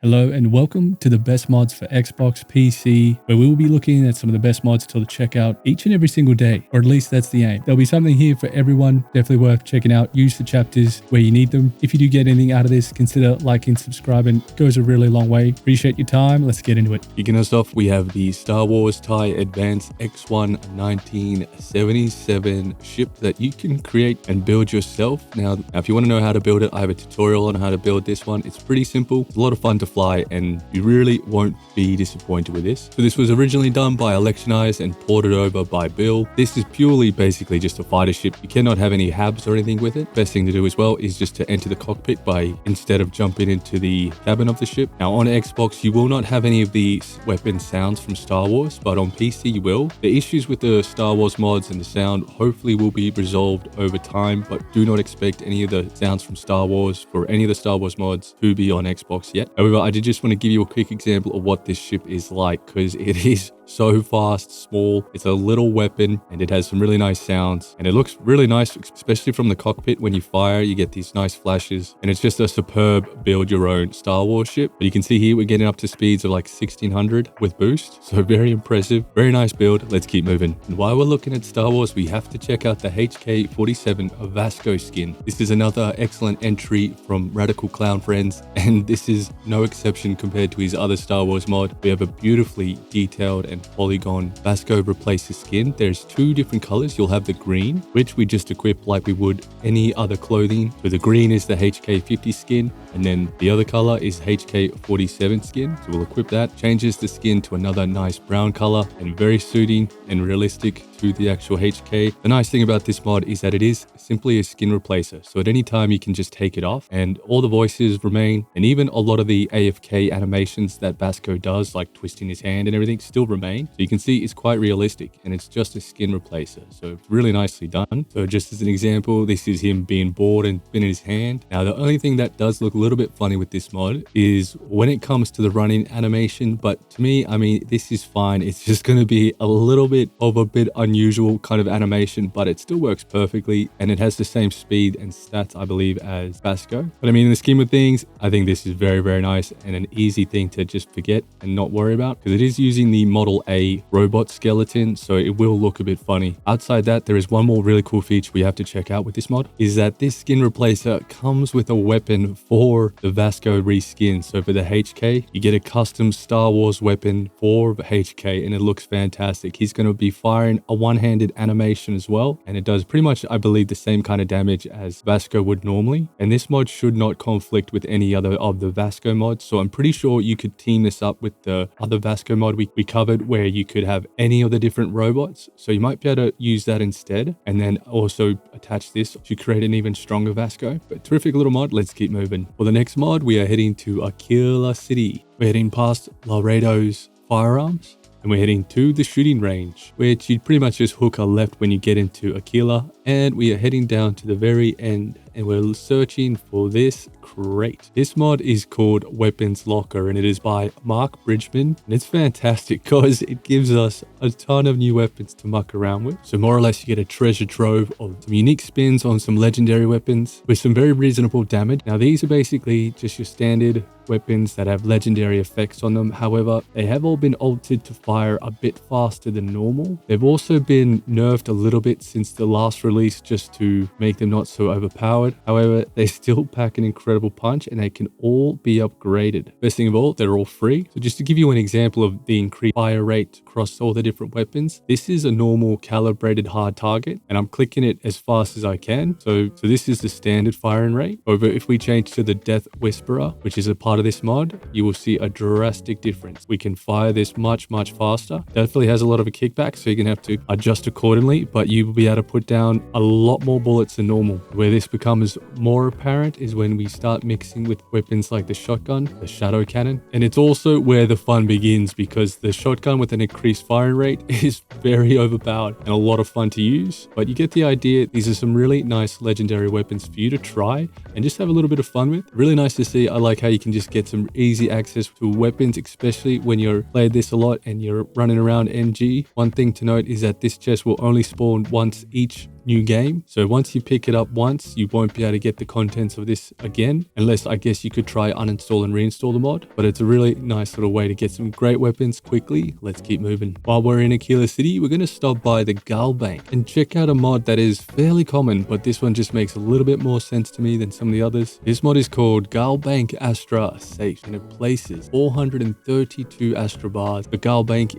Hello and welcome to the best mods for Xbox PC, where we will be looking at some of the best mods to check out each and every single day, or at least that's the aim. There'll be something here for everyone, definitely worth checking out. Use the chapters where you need them. If you do get anything out of this, consider liking, subscribing. It goes a really long way. Appreciate your time. Let's get into it. Kicking us off, we have the Star Wars TIE Advanced X1 1977 ship that you can create and build yourself. Now, if you want to know how to build it, I have a tutorial on how to build this one. It's pretty simple. It's a lot of fun to fly, and you really won't be disappointed with this. So this was originally done by Electionize and ported over by Bill. This is purely basically just a fighter ship. You cannot have any habs or anything with it. Best thing to do as well is just to enter the cockpit instead of jumping into the cabin of the ship. Now on Xbox, you will not have any of the weapon sounds from Star Wars, but on PC you will. The issues with the Star Wars mods and the sound hopefully will be resolved over time, but do not expect any of the sounds from Star Wars for any of the Star Wars mods to be on Xbox yet. However, I did just want to give you a quick example of what this ship is like, because it is so fast, small. It's a little weapon and it has some really nice sounds, and it looks really nice, especially from the cockpit. When you fire, you get these nice flashes, and it's just a superb build your own Star Wars ship. But you can see here we're getting up to speeds of like 1600 with boost, so very impressive, very nice build. Let's keep moving. And while we're looking at Star Wars, we have to check out the HK-47 Vasco skin. This is another excellent entry from Radical Clown Friends, and this is no exception compared to his other Star Wars mod. We have a beautifully detailed and polygon Vasco replaces skin. There's two different colors. You'll have the green, which we just equip like we would any other clothing. So the green is the HK50 skin, and then the other color is HK47 skin. So we'll equip that. Changes the skin to another nice brown color, and very suiting and realistic to the actual HK. The nice thing about this mod is that it is simply a skin replacer. So at any time you can just take it off and all the voices remain, and even a lot of the AFK animations that Vasco does, like twisting his hand and everything, still remain. So you can see it's quite realistic, and it's just a skin replacer. So really nicely done. So just as an example, this is him being bored and spinning his hand. Now the only thing that does look a little bit funny with this mod is when it comes to the running animation, but to me, I mean, this is fine. It's just going to be a little bit of a bit unusual kind of animation, but it still works perfectly, and it has the same speed and stats, I believe, as Vasco. But I mean, in the scheme of things, I think this is very, very nice and an easy thing to just forget and not worry about, because it is using the Model A robot skeleton, so it will look a bit funny. Outside that, there is one more really cool feature we have to check out with this mod, is that this skin replacer comes with a weapon for the Vasco reskin. So for the HK, you get a custom Star Wars weapon for the HK, and it looks fantastic. He's going to be firing a one-handed animation as well, and it does pretty much, I believe, the same kind of damage as Vasco would normally. And this mod should not conflict with any other of the Vasco mods, so I'm pretty sure you could team this up with the other Vasco mod we covered, where you could have any of the different robots. So you might be able to use that instead, and then also attach this to create an even stronger Vasco. But terrific little mod. Let's keep moving. For the next mod, we are heading to Aquila City. We're heading past Laredo's firearms, and we're heading to the shooting range, which you pretty much just hook a left when you get into Aquila, and we are heading down to the very end, and we're searching for this crate. This mod is called Weapons Locker, and it is by Mark Bridgman, and it's fantastic because it gives us a ton of new weapons to muck around with. So more or less you get a treasure trove of some unique spins on some legendary weapons with some very reasonable damage. Now these are basically just your standard weapons that have legendary effects on them. However, they have all been altered to fire a bit faster than normal. They've also been nerfed a little bit since the last release, just to make them not so overpowered. However, they still pack an incredible punch, and they can all be upgraded. Best thing of all, they're all free. So just to give you an example of the increased fire rate across all the different weapons, this is a normal calibrated hard target, and I'm clicking it as fast as I can. So this is the standard firing rate. However, if we change to the Death Whisperer, which is a part of this mod, you will see a drastic difference. We can fire this much faster. Definitely has a lot of a kickback, so you're gonna have to adjust accordingly, but you will be able to put down a lot more bullets than normal. Where this becomes more apparent is when we start mixing with weapons like the shotgun, the shadow cannon, and it's also where the fun begins, because the shotgun with an increased firing rate is very overpowered and a lot of fun to use. But you get the idea. These are some really nice legendary weapons for you to try and just have a little bit of fun with. Really nice to see. I like how you can just get some easy access to weapons, especially when you're played this a lot and you're running around MG. One thing to note is that this chest will only spawn once each new game. So once you pick it up once, you won't be able to get the contents of this again, unless I guess you could try uninstall and reinstall the mod. But it's a really nice little way to get some great weapons quickly. Let's keep moving. While we're in Aquila City, we're going to stop by the GalBank and check out a mod that is fairly common, but this one just makes a little bit more sense to me than some of the others. This mod is called GalBank Astra Safe, and it places 432 Astra bars for GalBank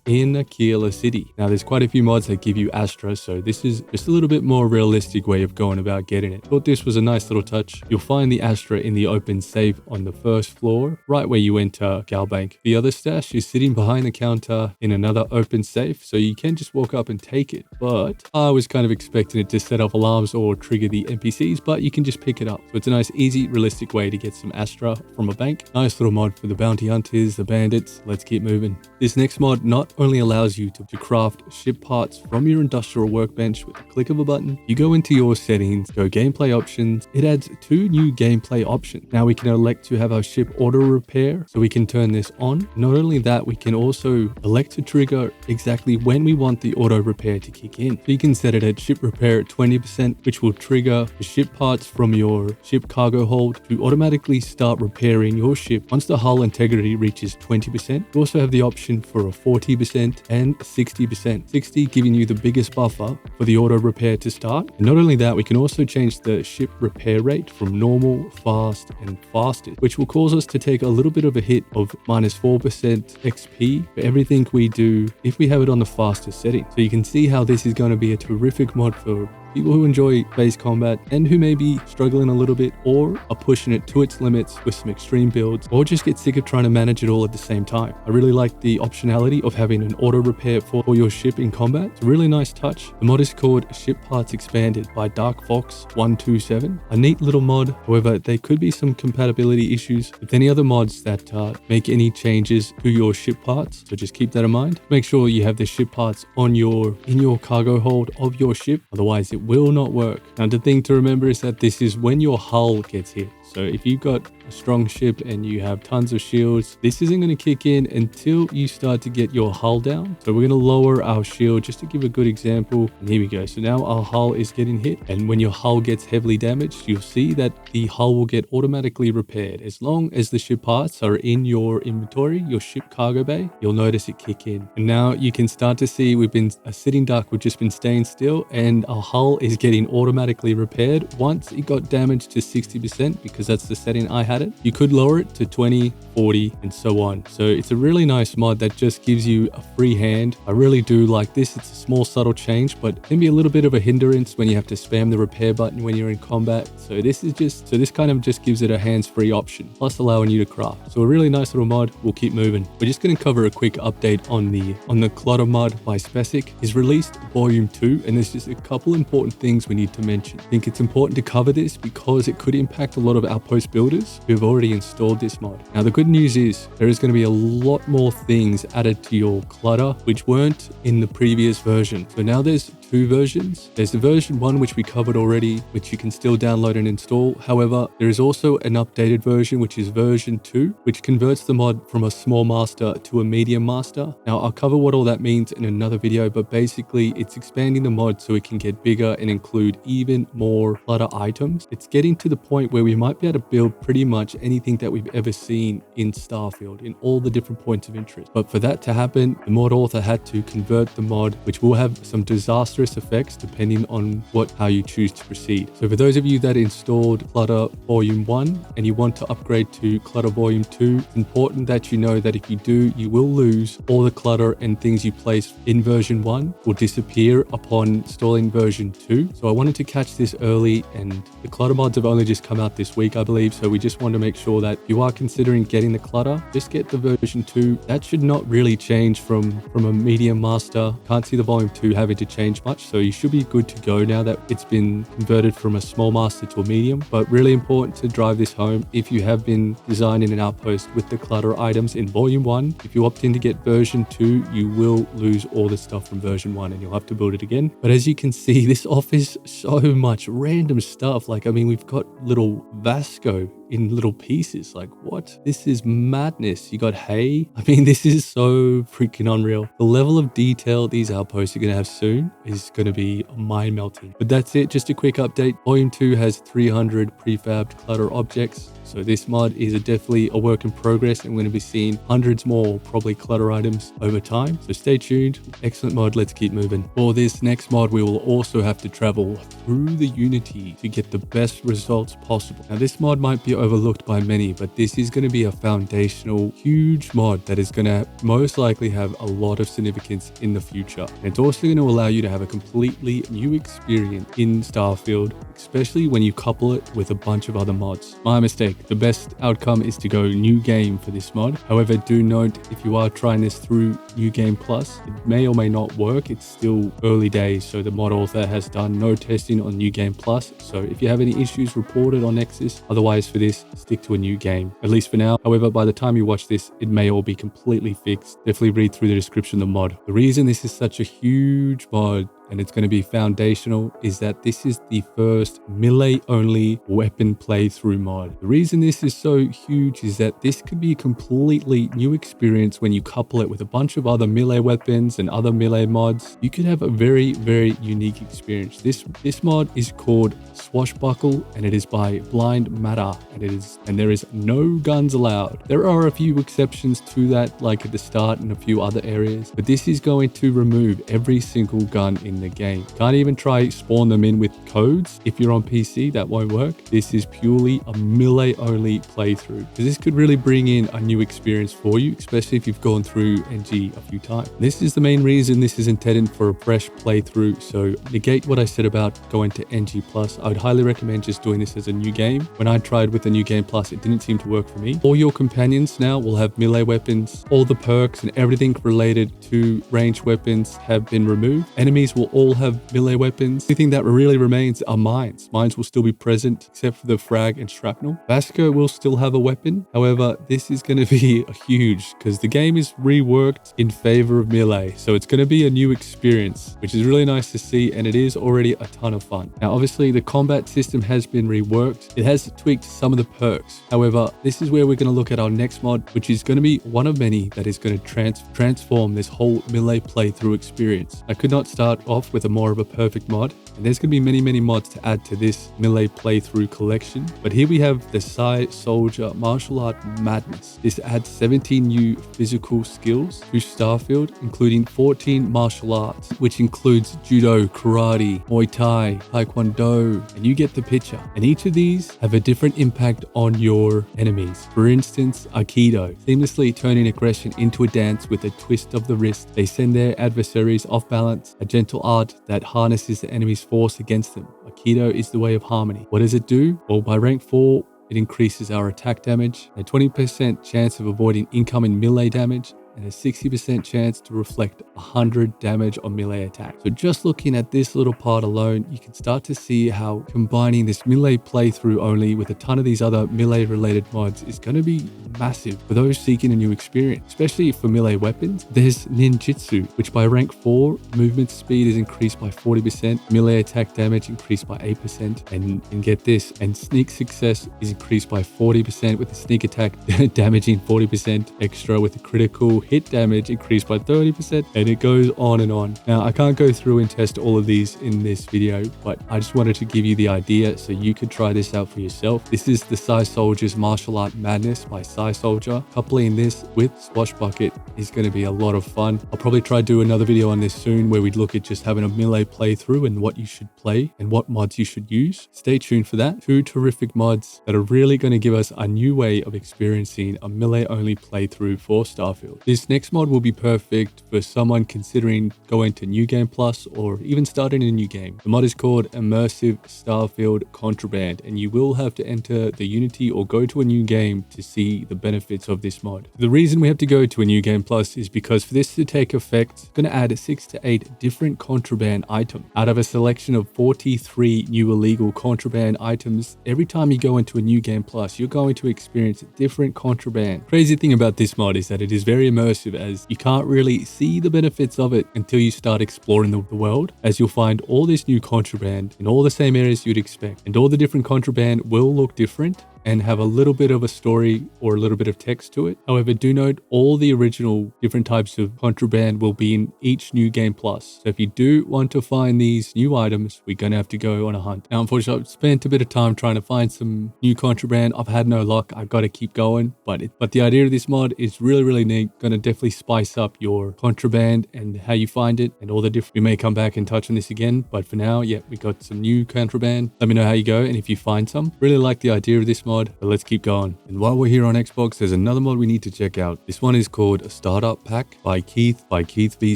in Aquila City. Now there's quite a few mods that give you Astra, so this is just a little bit more realistic way of going about getting it. Thought this was a nice little touch. You'll find the Astra in the open safe on the first floor, right where you enter GalBank. The other stash is sitting behind the counter in another open safe, so you can just walk up and take it. But I was kind of expecting it to set off alarms or trigger the NPCs, but you can just pick it up. So it's a nice, easy, realistic way to get some Astra from a bank. Nice little mod for the bounty hunters, the bandits. Let's keep moving. This next mod not only allows you to craft ship parts from your industrial workbench with a click of a button. You go into your settings, go gameplay options. It adds 2 new gameplay options. Now we can elect to have our ship auto repair, so we can turn this on. Not only that, we can also elect to trigger exactly when we want the auto repair to kick in. So you can set it at ship repair at 20%, which will trigger the ship parts from your ship cargo hold to automatically start repairing your ship once the hull integrity reaches 20%. You also have the option for a 40% and 60%. 60 giving you the biggest buffer for the auto repair to start. And not only that, we can also change the ship repair rate from normal, fast, and fastest, which will cause us to take a little bit of a hit of -4% XP for everything we do if we have it on the fastest setting. So you can see how this is going to be a terrific mod for people who enjoy base combat and who may be struggling a little bit or are pushing it to its limits with some extreme builds, or just get sick of trying to manage it all at the same time. I really like the optionality of having an auto repair for your ship in combat. It's a really nice touch. The mod is called Ship Parts Expanded by Dark Fox 127. A neat little mod. However, there could be some compatibility issues with any other mods that make any changes to your ship parts. So just keep that in mind. Make sure you have the ship parts in your cargo hold of your ship. Otherwise, it will not work. Now, the thing to remember is that this is when your hull gets hit. So if you've got a strong ship and you have tons of shields, this isn't going to kick in until you start to get your hull down. So we're going to lower our shield just to give a good example. And here we go. So now our hull is getting hit. And when your hull gets heavily damaged, you'll see that the hull will get automatically repaired. As long as the ship parts are in your inventory, your ship cargo bay, you'll notice it kick in. And now you can start to see we've been a sitting duck. We've just been staying still and our hull is getting automatically repaired once it got damaged to 60%, because that's the setting I had it. You could lower it to 20, 40, and so on. So it's a really nice mod that just gives you a free hand. I really do like this. It's a small, subtle change, but can be a little bit of a hindrance when you have to spam the repair button when you're in combat. So this kind of just gives it a hands-free option, plus allowing you to craft. So a really nice little mod. We'll keep moving. We're just going to cover a quick update on the Clutter mod by Spesic. Is released Volume 2, and there's just a couple important things we need to mention. I think it's important to cover this because it could impact a lot of outpost builders who have already installed this mod. Now, the good news is there is going to be a lot more things added to your Clutter which weren't in the previous version. So now there's 2 versions. There's the version 1, which we covered already, which you can still download and install. However, there is also an updated version, which is version 2, which converts the mod from a small master to a medium master. Now, I'll cover what all that means in another video, but basically it's expanding the mod so it can get bigger and include even more Clutter items. It's getting to the point where we might be able to build pretty much anything that we've ever seen in Starfield in all the different points of interest. But for that to happen, the mod author had to convert the mod, which will have some disastrous effects depending on how you choose to proceed. So for those of you that installed Clutter Volume 1 and you want to upgrade to Clutter Volume 2, it's important that you know that if you do, you will lose all the clutter and things you placed in version 1 will disappear upon installing version 2. So I wanted to catch this early, and the Clutter mods have only just come out this week, I believe. So we just want to make sure that if you are considering getting the Clutter, just get the version 2. That should not really change from a medium master. Can't see the Volume 2 having to change much. So you should be good to go now that it's been converted from a small master to a medium. But really important to drive this home. If you have been designing an outpost with the Clutter items in Volume 1, if you opt in to get version 2, you will lose all the stuff from version 1 and you'll have to build it again. But as you can see, this offers so much random stuff. Like, I mean, we've got little Vasco in little pieces. Like, what? This is madness. You got hay. I mean, this is so freaking unreal. The level of detail these outposts are going to have soon is going to be mind melting. But that's it. Just a quick update. Volume 2 has 300 prefabbed clutter objects. So this mod is definitely a work in progress, and we're going to be seeing hundreds more probably clutter items over time. So stay tuned. Excellent mod. Let's keep moving. For this next mod, we will also have to travel through the Unity to get the best results possible. Now this mod might be overlooked by many, but this is going to be a foundational, huge mod that is going to most likely have a lot of significance in the future. And it's also going to allow you to have a completely new experience in Starfield, especially when you couple it with a bunch of other mods. My mistake. The best outcome is to go new game for this mod. However, do note if you are trying this through New Game Plus, it may or may not work. It's still early days, so the mod author has done no testing on New Game Plus. So if you have any issues, report it on Nexus. Otherwise, for this, stick to a new game, at least for now. However, by the time you watch this, it may all be completely fixed. Definitely read through the description of the mod. The reason this is such a huge mod and it's going to be foundational is that this is the first melee only weapon playthrough mod. The reason this is so huge is that this could be a completely new experience when you couple it with a bunch of other melee weapons and other melee mods. You could have a very, very unique experience. This mod is called Swashbuckler, and it is by Blind Matter, and there is no guns allowed. There are a few exceptions to that, like at the start and a few other areas, but this is going to remove every single gun in the game. Can't even try spawn them in with codes. If you're on PC, that won't work. This is purely a melee only playthrough. So this could really bring in a new experience for you, especially if you've gone through NG a few times. This is the main reason this is intended for a fresh playthrough. So negate what I said about going to NG Plus. I would highly recommend just doing this as a new game. When I tried with the New Game Plus, it didn't seem to work for me. All your companions now will have melee weapons. All the perks and everything related to ranged weapons have been removed. Enemies will all have melee weapons. The only thing that really remains are mines. Mines will still be present except for the frag and shrapnel. Vasco will still have a weapon. However, this is going to be huge because the game is reworked in favor of melee. So it's going to be a new experience, which is really nice to see, and it is already a ton of fun. Now, obviously, the combat system has been reworked. It has tweaked some of the perks. However, this is where we're going to look at our next mod, which is going to be one of many that is going to transform this whole melee playthrough experience. I could not start off with a more of a perfect mod, and there's going to be many mods to add to this melee playthrough collection. But here we have the PsiSoldier martial art madness. This adds 17 new physical skills to Starfield, including 14 martial arts, which includes judo, karate, muay thai, taekwondo, and you get the picture. And each of these have a different impact on your enemies. For instance, Aikido, seamlessly turning aggression into a dance with a twist of the wrist. They send their adversaries off balance, a gentle art that harnesses the enemy's force against them. Aikido is the way of harmony. What does it do? Well, by rank 4, it increases our attack damage, a 20% chance of avoiding incoming melee damage, and a 60% chance to reflect 100 damage on melee attack. So just looking at this little part alone, you can start to see how combining this melee playthrough only with a ton of these other melee related mods is going to be massive for those seeking a new experience, especially for melee weapons. There's ninjutsu, which by rank 4, movement speed is increased by 40%, melee attack damage increased by 8%, and get this, and sneak success is increased by 40% with the sneak attack damaging 40% extra, with the critical hit damage increased by 30%, and it goes on and on. Now, I can't go through and test all of these in this video, but I just wanted to give you the idea so you could try this out for yourself. This is the PsiSoldier's Martial Art Madness by PsiSoldier. Coupling this with Swashbuckler is going to be a lot of fun. I'll probably try to do another video on this soon where we'd look at just having a melee playthrough and what you should play and what mods you should use. Stay tuned for that. 2 terrific mods that are really going to give us a new way of experiencing a melee only playthrough for Starfield. This next mod will be perfect for someone considering going to New Game Plus or even starting a new game. The mod is called Immersive Starfield Contraband, and you will have to enter the Unity or go to a new game to see the benefits of this mod. The reason we have to go to a New Game Plus is because for this to take effect, it's going to add 6 to 8 different contraband items. Out of a selection of 43 new illegal contraband items, every time you go into a New Game Plus, you're going to experience different contraband. Crazy thing about this mod is that it is very immersive, as you can't really see the benefits of it until you start exploring the world, as you'll find all this new contraband in all the same areas you'd expect, and all the different contraband will look different. and have a little bit of a story or a little bit of text to it. However, do note all the original different types of contraband will be in each new game plus. So if you do want to find these new items, we're going to have to go on a hunt. Now, unfortunately, I've spent a bit of time trying to find some new contraband. I've had no luck. I've got to keep going. But the idea of this mod is really, really neat. Going to definitely spice up your contraband and how you find it and all the different. We may come back and touch on this again, but for now, yeah, we got some new contraband. Let me know how you go and if you find some. Really like the idea of this mod, but let's keep going. And while we're here on Xbox, there's another mod we need to check out. This one is called a Startup Pack by Keith V.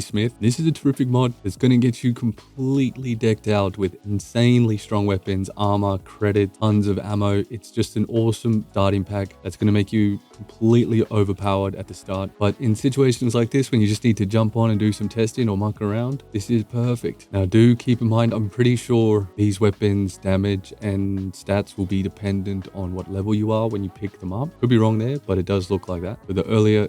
Smith. This is a terrific mod that's going to get you completely decked out with insanely strong weapons, armor, credit, tons of ammo. It's just an awesome starting pack that's going to make you completely overpowered at the start. But in situations like this, when you just need to jump on and do some testing or muck around, this is perfect. Now, do keep in mind, I'm pretty sure these weapons damage and stats will be dependent on what level you are when you pick them up. Could be wrong there, but it does look like that.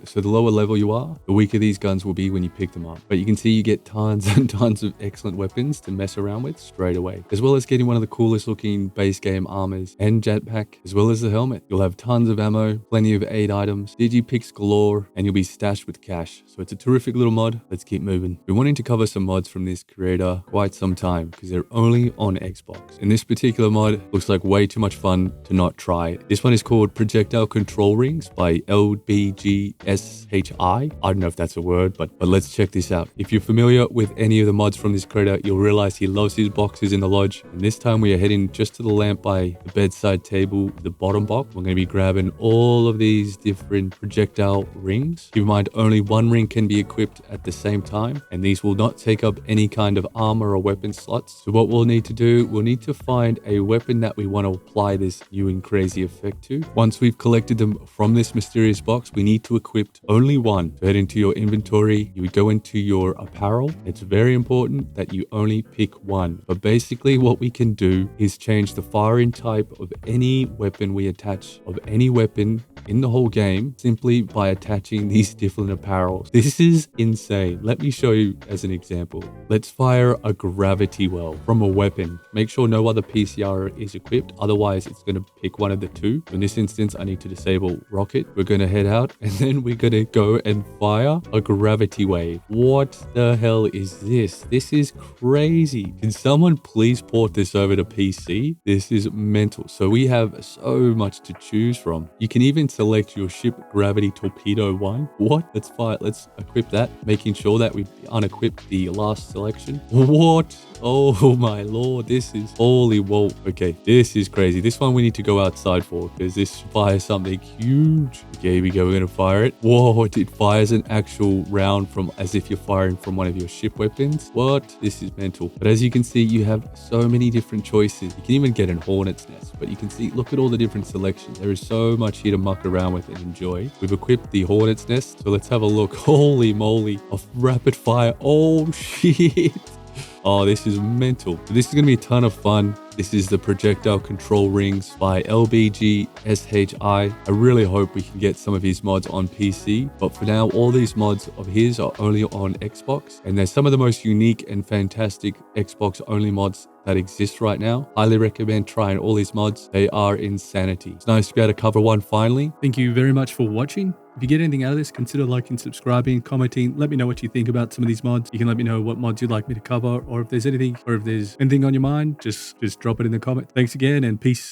So the lower level you are, the weaker these guns will be when you pick them up. But you can see you get tons and tons of excellent weapons to mess around with straight away, as well as getting one of the coolest looking base game armors and jetpack, as well as the helmet. You'll have tons of ammo, plenty of aid items, digipicks galore, and you'll be stashed with cash. So it's a terrific little mod. Let's keep moving. We're wanting to cover some mods from this creator quite some time because they're only on Xbox. And this particular mod looks like way too much fun to not try. This one is called Projectile Control Rings by LBGSHI. I don't know if that's a word, but let's check this out. If you're familiar with any of the mods from this creator, you'll realize he loves his boxes in the lodge. And this time we are heading just to the lamp by the bedside table, the bottom box. We're going to be grabbing all of these different projectile rings. Keep in mind, only one ring can be equipped at the same time, and these will not take up any kind of armor or weapon slots. So what we'll need to do, we'll need to find a weapon that we want to apply this new and crazy effect to. Once we've collected them from this mysterious box, we need to equip only one. So head into your inventory, you would go into your apparel. It's very important that you only pick one. But basically what we can do is change the firing type of any weapon we attach, of any weapon in the whole game, simply by attaching these different apparels. This is insane. Let me show you as an example. Let's fire a gravity well from a weapon. Make sure no other PCR is equipped, otherwise it's going to pick one of the two. In this instance, I need to disable rocket. We're going to head out and then we're going to go and fire a gravity wave. What the hell is this? This is crazy. Can someone please port this over to PC? This is mental. So we have so much to choose from. You can even select your ship gravity torpedo one. What? Let's fire. Let's equip that, making sure that we unequip the last selection. What? Oh my lord, this is holy whoa. Okay, this is crazy. This one we need to go outside for because this fires something huge. Okay, here we go. We're going to fire it. Whoa, it fires an actual round from as if you're firing from one of your ship weapons. What? This is mental. But as you can see, you have so many different choices. You can even get an hornet's nest, but you can see, look at all the different selections. There is so much here to muck around with and enjoy. We've equipped the hornet's nest, so let's have a look. Holy moly, of rapid fire. Oh shit. Oh, this is mental. This is going to be a ton of fun. This is the Projectile Control Rings by LBGSHI. I really hope we can get some of his mods on PC, but for now, all these mods of his are only on Xbox, and they're some of the most unique and fantastic Xbox-only mods that exist right now. Highly recommend trying all these mods. They are insanity. It's nice to be able to cover one finally. Thank you very much for watching. If you get anything out of this, consider liking, subscribing, commenting. Let me know what you think about some of these mods. You can let me know what mods you'd like me to cover, or if there's anything on your mind, just drop it in the comment. Thanks again, and peace.